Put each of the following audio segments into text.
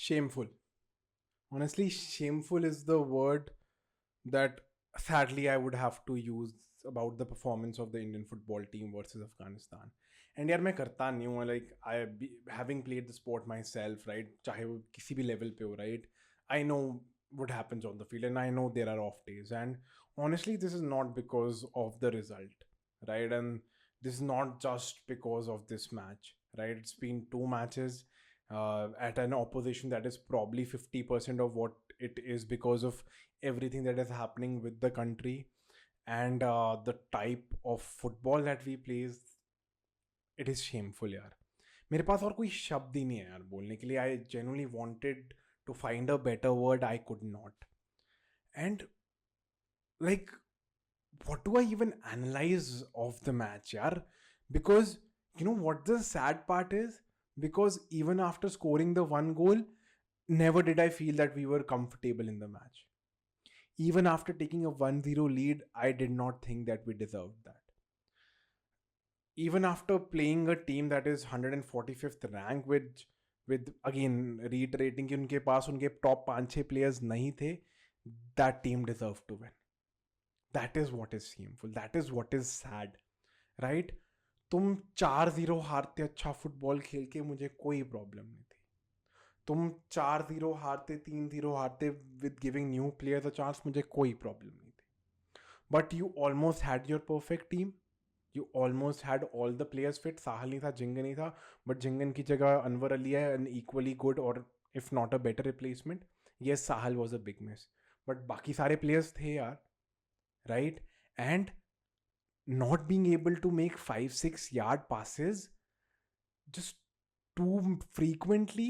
Shameful. Honestly, shameful is the word that sadly I would have to use about the performance of the Indian football team versus Afghanistan. And यार मैं करता नहीं हूँ, like having played the sport myself, right? चाहे वो किसी भी level पे हो, right? I know what happens on the field and I know there are off days. And honestly, this is not because of the result, right? And this is not just because of this match, right? It's been two matches at an opposition that is probably 50% of what it is because of everything that is happening with the country and the type of football that we play. It is shameful यार. मेरे पास और कोई शब्द ही नहीं है यार बोलने के लिए. I genuinely wanted to find a better word. I could not. And like, what do I even analyze of the match yaar? Because you know what the sad part is? Because even after scoring the one goal, never did I feel that we were comfortable in the match. Even after taking a 1-0 lead, I did not think that we deserved that. Even after playing a team that is 145th rank with again reiterating कि उनके पास उनके top 5-6 players नहीं थे, that team deserved to win. That is what is shameful. That is what is sad. Right? तुम 4-0 हारते अच्छा football खेल के मुझे कोई प्रॉब्लम नहीं थी. तुम 4-0 हारते 3-0 हारते with giving new players a chance मुझे कोई प्रॉब्लम नहीं थी. But you almost had your perfect team. You almost had all the players fit. Sahal नहीं था, जिंगन नहीं था, बट जिंगन की जगह अनवर अली है, एन इक्वली गुड और if not a better replacement. Yes, Sahal was a big miss, but बाकी सारे प्लेयर्स थे यार. Right? And not being able to make 5-6 yard passes just too frequently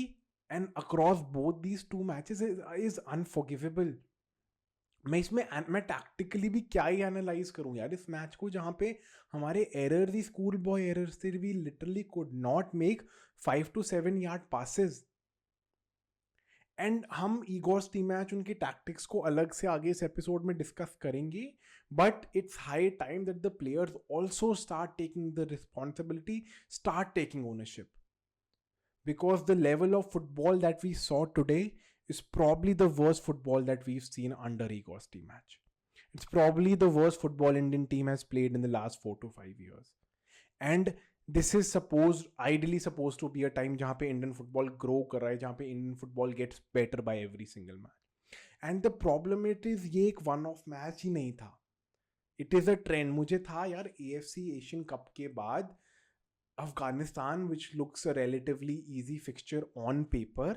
and across both these two matches is unforgivable. मैं tactically भी क्या ही analyse करूं यार इस मैच को, जहां पे हमारे एरर्स ही स्कूल बॉय एरर्स थे. We literally could not make 5 to 7 yard passes. And हम ईगोर्स टीम मैच उनके टैक्टिक्स को अलग से आगे इस एपिसोड में डिस्कस करेंगे. But it's high time that the players also start taking the responsibility, start taking ownership. Because the level of football that we saw today is probably the worst football that we've seen under Igor's team match. It's probably the worst football Indian team has played in the last 4 to 5 years. And this is ideally supposed to be a time जहाँ पे Indian football grow कर रहा है, जहाँ पे Indian football gets better by every single match. And the problem it is ये एक one off match ही नहीं था. It is a trend. मुझे था यार AFC Asian Cup के बाद Afghanistan, which looks a relatively easy fixture on paper,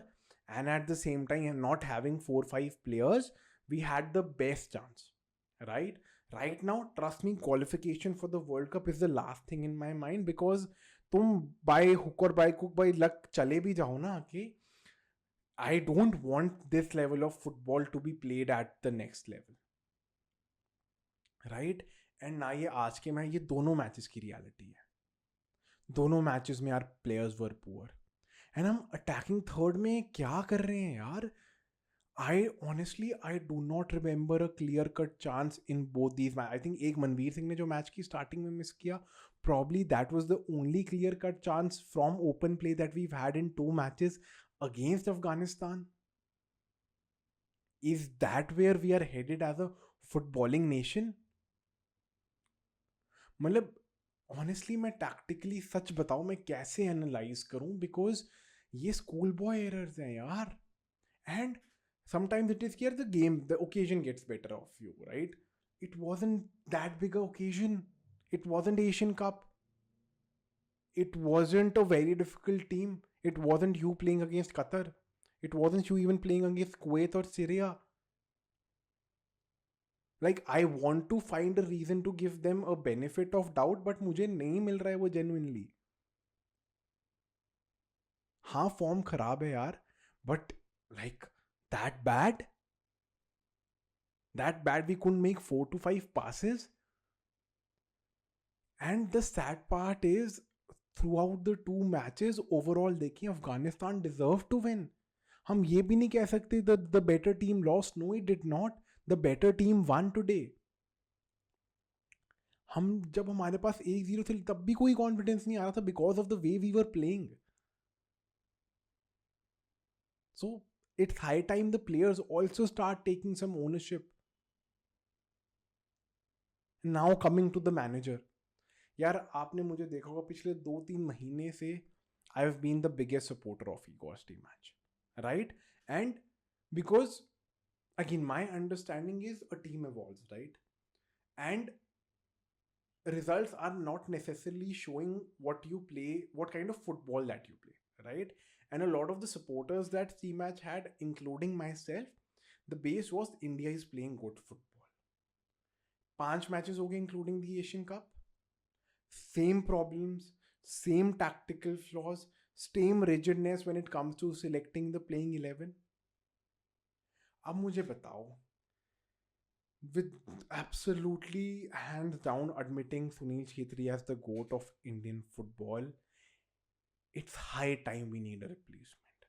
and at the same time not having 4-5 players, we had the best chance. Right now, trust me, qualification for the World Cup is the last thing in my mind, because तुम by hook or by crook by luck चले भी जाओ ना आके, I don't want this level of football to be played at the next level. Right? And ना ये आज के मैच, ये दोनों मैचेस की रियलिटी है. दोनों मैचेस में यार प्लेयर्स वर पुअर, एंड हम अटैकिंग थर्ड में क्या कर रहे हैं यार. I do not remember a clear cut chance in both these match. I think एक मनवीर सिंह ने जो मैच की स्टार्टिंग में मिस किया, probably that was the only clear cut chance from open play that we had in 2 matches against Afghanistan. Is that where we are headed as a footballing nation? मतलब honestly मैं tactically सच बताऊं मैं कैसे analyse करूं, because ये school boy errors हैं यार. And sometimes it is care the game, the occasion gets better of you, right? It wasn't that big a occasion. It wasn't Asian Cup. It wasn't a very difficult team. It wasn't you playing against Qatar. It wasn't you even playing against Kuwait और Syria. Like, I want to find a reason to give them a benefit of doubt, but मुझे नहीं मिल रहा है वो genuinely. हाँ form खराब है यार, but like that bad? That bad we couldn't make 4 to 5 passes? And the sad part is, throughout the 2 matches overall देखें, अफगानिस्तान deserved to win. हम ये भी नहीं कह सकते that the better team lost. No, it did not. The better team won today. हम जब हमारे पास 1-0 थे तब भी कोई कॉन्फिडेंस नहीं आ रहा था, because of the way we were playing. So it's high time the players also start taking some ownership. Now coming to the manager, यार आपने मुझे देखा होगा पिछले 2-3 महीने से I have been the biggest supporter of Igor Stimac, right? And because again my understanding is a team evolves, right? And results are not necessarily showing what you play, what kind of football that you play, right? And a lot of the supporters that C match had, including myself, the base was India is playing good football. 5 matches हो गए including the Asian Cup, same problems, same tactical flaws, same rigidness when it comes to selecting the playing 11. अब मुझे बताओ, with absolutely hands down admitting Sunil Chhetri as the GOAT of Indian football, it's high time we need a replacement.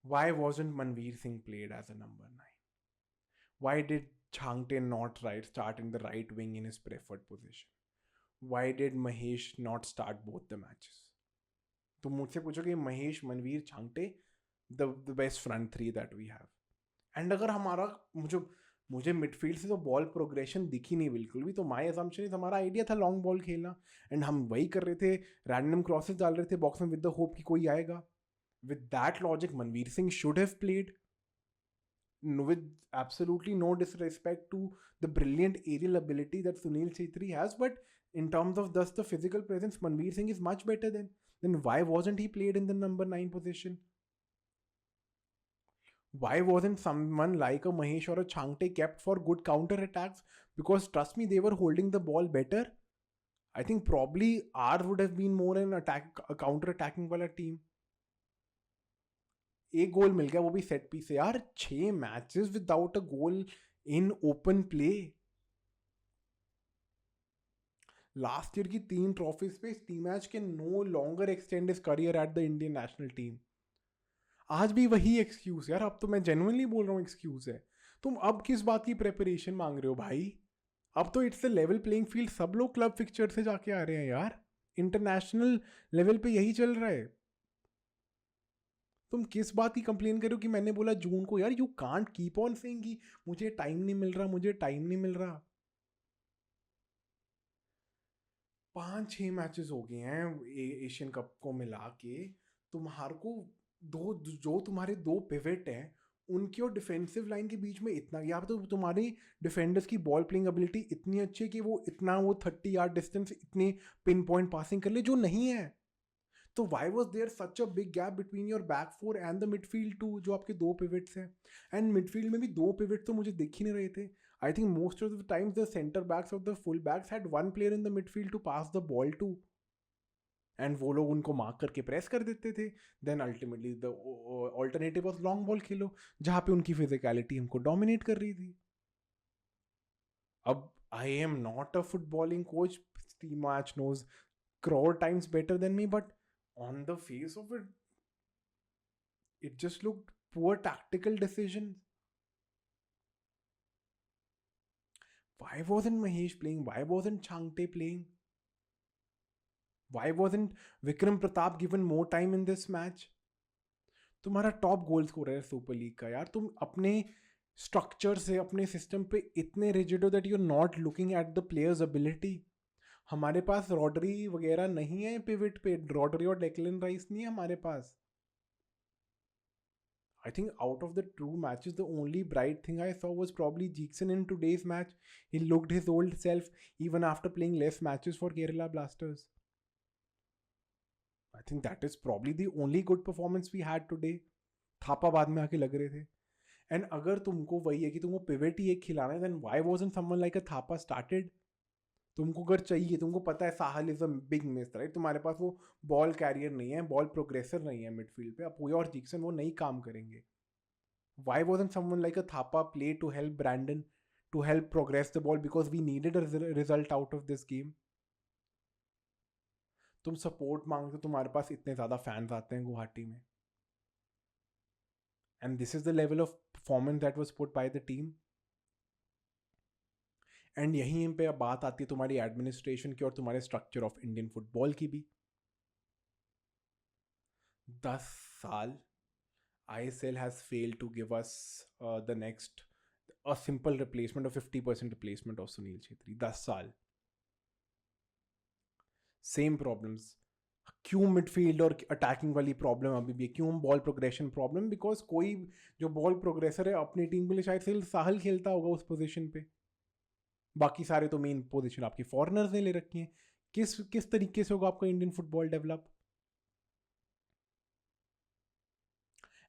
Why wasn't Manveer Singh played as a number 9? Why did Chhangte not start in the right wing in his preferred position? Why did Mahesh not start both the matches? तो मुझसे पूछोगे Mahesh, Manvir, Chhangte, the best front three that we have. And अगर हमारा मुझे midfield से तो ball progression दिखी नहीं बिल्कुल भी, तो माय असम्पशन इज हमारा आइडिया था लॉन्ग बॉल खेलना, एंड हम वही कर रहे थे, रैंडम क्रॉसेस डाल रहे थे बॉक्स में विद द होप कि कोई आएगा. With that logic Manvir Singh should have played, with absolutely no disrespect to the brilliant aerial ability that Sunil Chhetri has, but in terms of thus the physical presence, Manveer Singh is much better than. Then why wasn't he played in the number 9 position? Why wasn't someone like a Mahesh or a Chhangte kept for good counter attacks? Because trust me, they were holding the ball better. I think probably ours would have been more an counter attacking वाला team. एक गोल मिल गया, वो भी set piece से. यार 6 matches without a goal in open play. Last year की 3 trophies पे Stimac can no longer extend his career at the Indian national team. आज भी वही एक्सक्यूज यार, अब तो मैं जेन्युइनली बोल रहा हूँ एक्सक्यूज है. तुम अब किस बात की प्रेपरेशन मांग रहे हो भाई? अब तो it's the level playing field, सब लोग क्लब फिक्चर से जाके आ रहे हैं यार. इंटरनेशनल लेवल पे यही चल रहा है. तुम किस बात की कंप्लेन करो कि मैंने बोला जून को? यार you can't keep on saying कि मुझे टाइम नहीं मिल रहा, मुझे टाइम नहीं मिल रहा. 5-6 मैचेस हो गए हैं एशियन कप को मिला के. तुम्हारे को जो तुम्हारे 2 पिवट हैं उनकी और डिफेंसिव लाइन के बीच में इतना, या तो तुम्हारी डिफेंडर्स की बॉल प्लेइंग एबिलिटी इतनी अच्छी है कि वो 30 यार्ड डिस्टेंस इतनी पिन पॉइंट पासिंग कर ले, जो नहीं है. तो why was there such a big gap between your back 4 and the midfield 2, जो आपके 2 पिवट्स हैं? एंड मिडफील्ड में भी 2 पिवट तो मुझे दिख ही नहीं रहे थे. I think most of the times the center backs or the full backs had one player in the midfield to pass the ball to, and वो लोग उनको मार्क करके प्रेस कर देते थे. Then ultimately the alternative was long ball खेलो, जहाँ पे उनकी physicality हमको डोमिनेट कर रही थी. अब I am not a footballing coach. Steve March knows crore times better than me, but on the face of it, it just looked poor tactical decisions. Why wasn't Mahesh playing? Why wasn't Chhangte playing? Why wasn't Vikram Pratap given more time in this match? तुम्हारा top goal scorer है super league का यार. तुम अपने structure से, अपने system पे इतने रिजिड हो that you are not looking at the players ability. हमारे पास रॉड्री वगैरह नहीं है पिवट पे. रॉड्री और डेक्लन राइस नहीं है हमारे पास. I think out of the 2 matches, the only bright thing I saw was probably Jeekson in today's match. He looked his old self even after playing less matches for Kerala Blasters. I think that is probably the only good performance we had today. Thapa बाद में आके लग रहे थे. And अगर तुमको वही है कि तुमको पिवट ही एक खिलाना है, then why wasn't someone like a Thapa started? तुमको अगर चाहिए, तुमको पता है Sahal is a big miss, right? तुम्हारे पास वो बॉल कैरियर नहीं है, बॉल प्रोग्रेसर नहीं है मिडफील्ड पे. अब पुया और जिक्सन वो नहीं काम करेंगे. Why wasn't someone like a Thapa play to help Brandon, to help progress the ball, because we needed a result out of this game? तुम सपोर्ट मांगते हो, तुम्हारे पास इतने ज़्यादा फैंस आते हैं गुवाहाटी में, and this is the level of performance that was put by the team. And यहीं पे अब बात आती है तुम्हारी एडमिनिस्ट्रेशन की और तुम्हारे स्ट्रक्चर ऑफ इंडियन फुटबॉल की भी. 10 साल ISL has failed to give us the next a simple replacement or 50% replacement of Sunil Chhetri. 10 साल सेम प्रॉब्लम्स. क्यों मिडफील्ड और अटैकिंग वाली प्रॉब्लम अभी भी है? क्यों बॉल प्रोग्रेशन प्रॉब्लम? बिकॉज कोई जो बॉल प्रोग्रेसर है अपनी टीम के लिए शायद से साहल खेलता होगा उस पोजीशन पे. बाकी सारे तो मेन पोजीशन आपकी फॉरेनर्स ने ले रखी हैं. किस तरीके से होगा आपका इंडियन फुटबॉल डेवलप?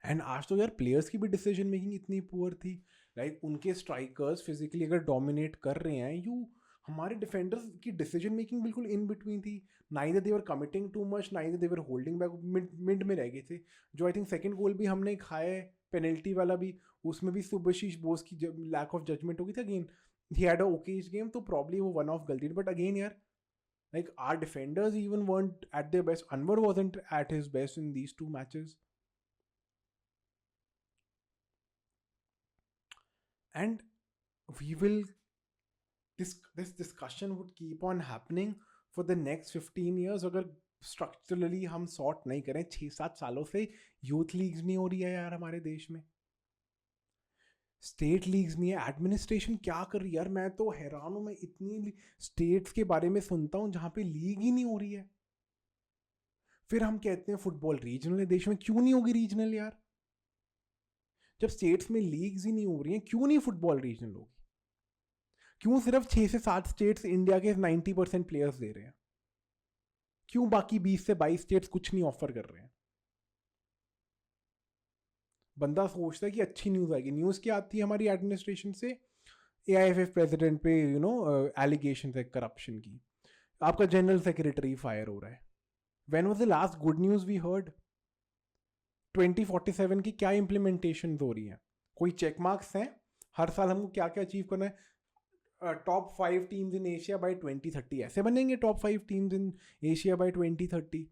एंड आज तो यार प्लेयर्स की भी डिसीजन मेकिंग इतनी पुअर थी. लाइक उनके स्ट्राइकर्स फिजिकली अगर डोमिनेट कर रहे हैं, हमारे डिफेंडर्स की डिसीजन मेकिंग बिल्कुल इन बिटवीन थी. नाइदर दे वर कमिटिंग टू मच, नाइदर दे वर होल्डिंग बैक, मिड में रह गए थे. जो आई थिंक सेकंड गोल भी हमने खाया है पेनल्टी वाला भी, उसमें भी सुभाशीष बोस की लैक ऑफ जजमेंट हो गई थी. Again he had a okays game, तो प्रॉब्ली वो वन ऑफ गलती. बट अगेन यार, like our defenders even weren't at their best. Anwar wasn't at his best in these two matches. And we will this discussion would keep on happening for the next 15 years अगर structurally हम sort नहीं करें. 6-7 सालों से youth leagues नहीं हो रही है यार हमारे देश में. स्टेट लीग्स नहीं है. एडमिनिस्ट्रेशन क्या कर रही है यार? मैं तो हैरान हूं. मैं इतनी स्टेट्स के बारे में सुनता हूं जहां पे लीग ही नहीं हो रही है. फिर हम कहते हैं फुटबॉल रीजनल है देश में. क्यों नहीं होगी रीजनल यार? जब स्टेट्स में लीग्स ही नहीं हो रही हैं, क्यों नहीं फुटबॉल रीजनल होगी? क्यों सिर्फ 6 से 7 स्टेट्स इंडिया के 90% प्लेयर्स दे रहे हैं? क्यों बाकी 20 से 22 स्टेट्स कुछ नहीं ऑफर कर रहे हैं? बंदा सोचता है कि अच्छी न्यूज़ आएगी. न्यूज़ क्या आती है हमारी एडमिनिस्ट्रेशन से? AIFF प्रेसिडेंट पे एलिगेशन है करप्शन की. आपका जनरल सेक्रेटरी फायर हो रहा है. When was the last good news we heard? 2047 की क्या इम्प्लीमेंटेशन हो रही है? कोई चेक मार्क्स हैं? हर साल हमको क्या क्या अचीव करना है? Top 5 teams in Asia by 2030. ऐसे बनेंगे top 5 teams in Asia by 2030?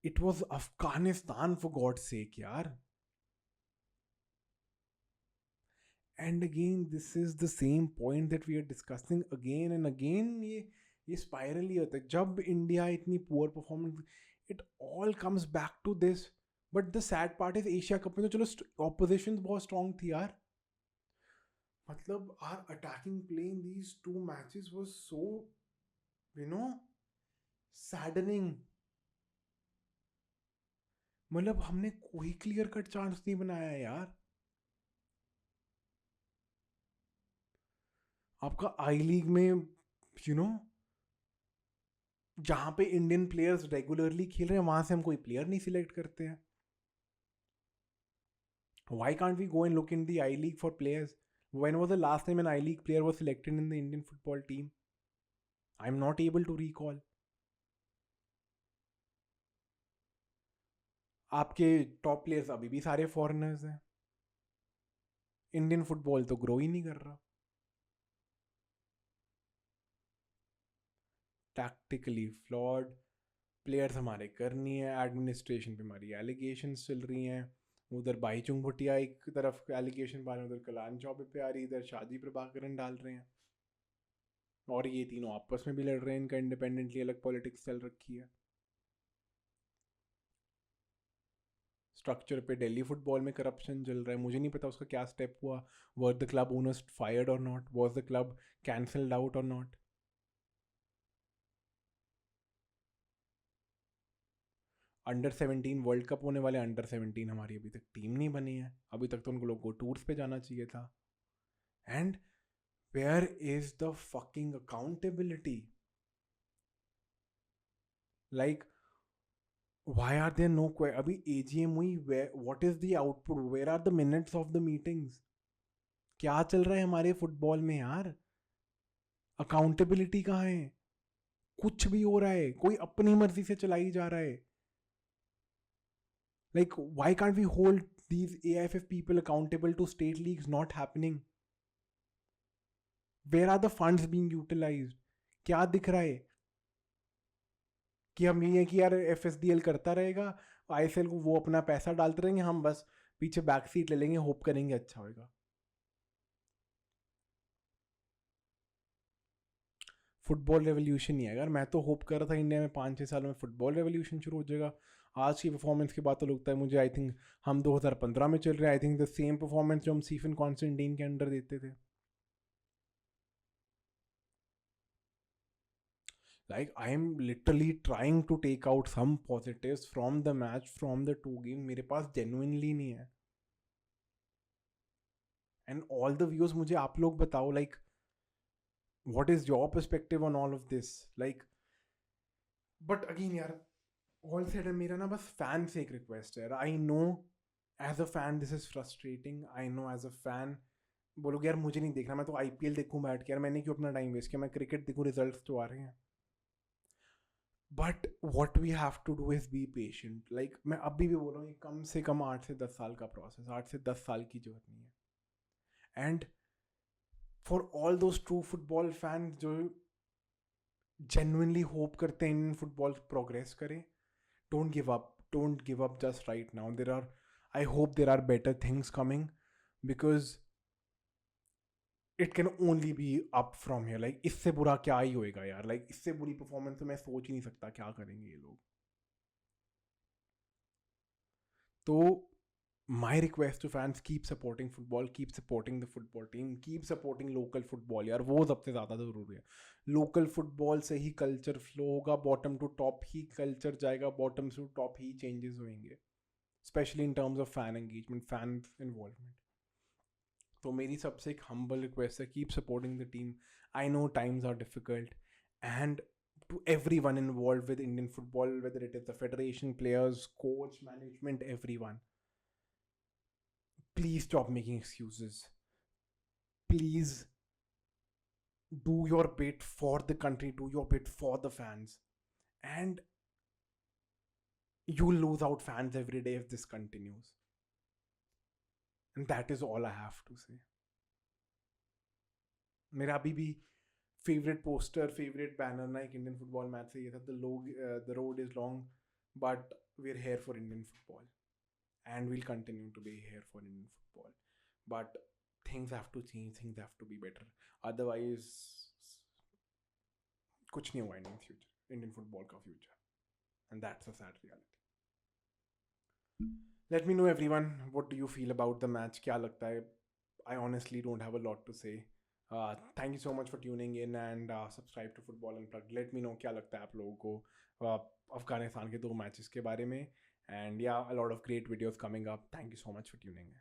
It was Afghanistan for God sake यार. And again this is the same point that we are discussing again and again. ये स्पाइरल ही होता है जब इंडिया इतनी poor performance. It all comes back to this. But the sad part is Asia cup में तो चलो opposition बहुत स्ट्रांग थी यार. मतलब our attacking play in these 2 matches was so saddening. मतलब हमने कोई क्लियर कट चांस नहीं बनाया यार. आपका आई लीग में जहां पे इंडियन प्लेयर्स रेगुलरली खेल रहे हैं वहां से हम कोई प्लेयर नहीं सिलेक्ट करते हैं. Why can't we go and look in the I League for players? When was the last time an I League player was selected in the Indian football team? I'm not able to recall. आपके top players अभी भी सारे foreigners हैं. Indian football तो grow ही नहीं कर रहा. Tactically flawed players हमारे करनी है. एडमिनिस्ट्रेशन पे हमारी एलिगेशंस चल रही हैं. उधर बाईचुंग भुटिया एक तरफ एलिगेशन पा रहे हैं, उधर कलान चौबे पे आ रही, इधर शादी प्रभाकरन डाल रहे हैं. और ये तीनों आपस में भी लड़ रहे हैं. इनका इंडिपेंडेंटली अलग पॉलिटिक्स चल रखी है. स्ट्रक्चर पे दिल्ली फुटबॉल में करप्शन चल रहा है. मुझे नहीं पता उसका क्या स्टेप हुआ. Were the club owners fired or not? Was the club cancelled out or not? Under 17 world cup होने वाले. अंडर 17 हमारी अभी तक टीम नहीं बनी है. अभी तक तो उनको लोग को टूर्स पे जाना चाहिए था. And where is the fucking accountability? Like why are there no अभी AGM हुई. what is the output? where are the minutes of the meetings? क्या चल रहा है हमारे फुटबॉल में यार? अकाउंटेबिलिटी कहाँ है? कुछ भी हो रहा है. कोई अपनी मर्जी से चलाई जा रहा है. Like, why can't we hold these AIFF people accountable to state leagues not happening? Where are the funds being utilized? क्या दिख रहा है? कि हम ये कि यार FSDL करता रहेगा, ISL को वो अपना पैसा डालते रहेंगे, हम बस पीछे बैक सीट ले लेंगे, होप करेंगे अच्छा होगा. फुटबॉल रेवोल्यूशन नहीं आएगा। मैं तो होप कर रहा था इंडिया में 5-6 सालों में फुटबॉल रेवोल्यूशन शुरू हो जाएगा। आज की परफॉर्मेंस के बाद तो लगता है मुझे, आई थिंक हम 2015 में चल रहे हैं। I think the same performance जो हम स्टीफन कॉन्स्टेंटाइन के अंडर देते थे। Like I am literally trying to take out some positives from the match, from the two game. मेरे पास genuinely नहीं है। And all the views मुझे आप लोग बताओ, like what is your perspective on all of this? Like, but again यार, all said and मेरा ना बस fan से एक request है। I know as a fan this is frustrating. I know as a fan बोलोगे यार मुझे नहीं देखना, मैं तो IPL देखूं बैठ के, यार मैंने क्यों अपना टाइम वेस्ट किया, मैं क्रिकेट देखूं, रिजल्ट्स तो आ रहे हैं। But what we have to do is be patient. Like मैं अभी भी बोल रहा हूँ, ये कम से कम 8 से 10 साल का प्रोसेस, 8 से 10 साल की जर्नी है। And for all those true football fan जो जेन्युइनली होप करते हैं इंडियन फुटबॉल प्रोग्रेस करे, don't give up just right now. There are, I hope there are better things coming, because it can only be up from here. Like इससे बुरा क्या ही होएगा यार, like इससे बुरी परफॉर्मेंस तो मैं सोच ही नहीं सकता क्या करेंगे ये लोग। तो my request to fans, keep supporting football, keep supporting the football team, keep supporting local football यार, वो सबसे ज़्यादा ज़रूरी है। लोकल फुटबॉल से ही कल्चर फ्लो होगा, बॉटम टू टॉप ही कल्चर जाएगा, बॉटम टू टॉप ही चेंजेस होंगे, specially in terms of fan engagement, fan involvement. तो मेरी सबसे एक हम्बल रिक्वेस्ट है, keep supporting the team. I know times are difficult, and to everyone involved with Indian football, whether it is the federation, players, coach, management, everyone, please stop making excuses. Please do your bit for the country, do your bit for the fans, and you'll lose out fans every day if this continues. And that is all I have to say. मेरा अभी भी favourite poster, favourite banner ना एक Indian football match से ये था, the road is long but we are here for Indian football, and we'll continue to be here for Indian football. But things have to change, things have to be better. Otherwise, कुछ नहीं होगा Indian future, Indian football का future, and that's a sad reality. Let me know everyone, what do you feel about the match? क्या लगता है? I honestly don't have a lot to say. Thank you so much for tuning in and subscribe to Football Unplugged. Let me know क्या लगता है आप लोगों को अफगानिस्तान के 2 मैचेस के बारे में, and yeah, a lot of great videos coming up. Thank you so much for tuning in.